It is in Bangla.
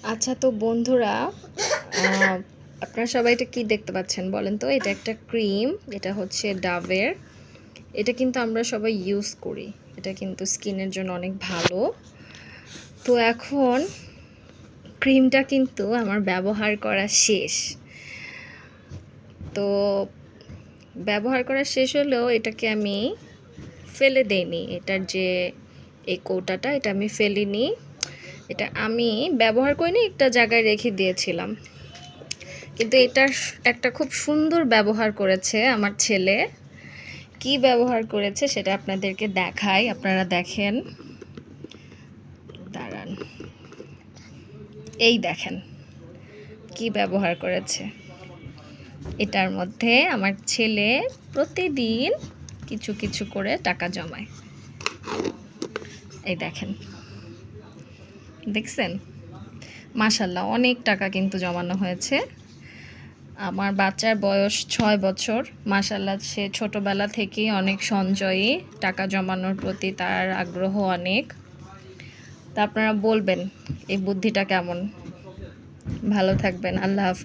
আচ্ছা তো বন্ধুরা, আপনারা সবাই এটা কি দেখতে পাচ্ছেন বলেন তো? এটা একটা ক্রিম, এটা হচ্ছে ডাভের। এটা কিন্তু আমরা সবাই ইউজ করি। এটা কিন্তু স্কিনের জন্য অনেক ভালো। তো এখন ক্রিমটা কিন্তু আমার ব্যবহার করা শেষ। তো ব্যবহার করা শেষ হলেও এটাকে আমি ফেলে দেইনি। এটার যে এই কৌটাটা, এটা আমি ফেলিনি। এটা আমি ব্যবহার করিনি, একটা জায়গায় রেখে দিয়েছিলাম। কিন্তু এটার একটা খুব সুন্দর ব্যবহার করেছে আমার ছেলে। কি ব্যবহার করেছে সেটা আপনাদেরকে দেখাই, আপনারা দেখেন। দাঁড়ান, এই দেখেন কি ব্যবহার করেছে। এটার মধ্যে আমার ছেলে প্রতিদিন কিছু কিছু করে টাকা জমায়। এই দেখেন, দেখছেন? মাশাল্লাহ, অনেক টাকা কিন্তু জমানো হয়েছে। আমার বাচ্চার বয়স 6 বছর। মাশাল্লাহ, সে ছোটোবেলা থেকেই অনেক সঞ্চয়ী, টাকা জমানোর প্রতি তার আগ্রহ অনেক। তা আপনারা বলবেন এই বুদ্ধিটা কেমন? ভালো থাকবেন, আল্লাহ হাফেজ।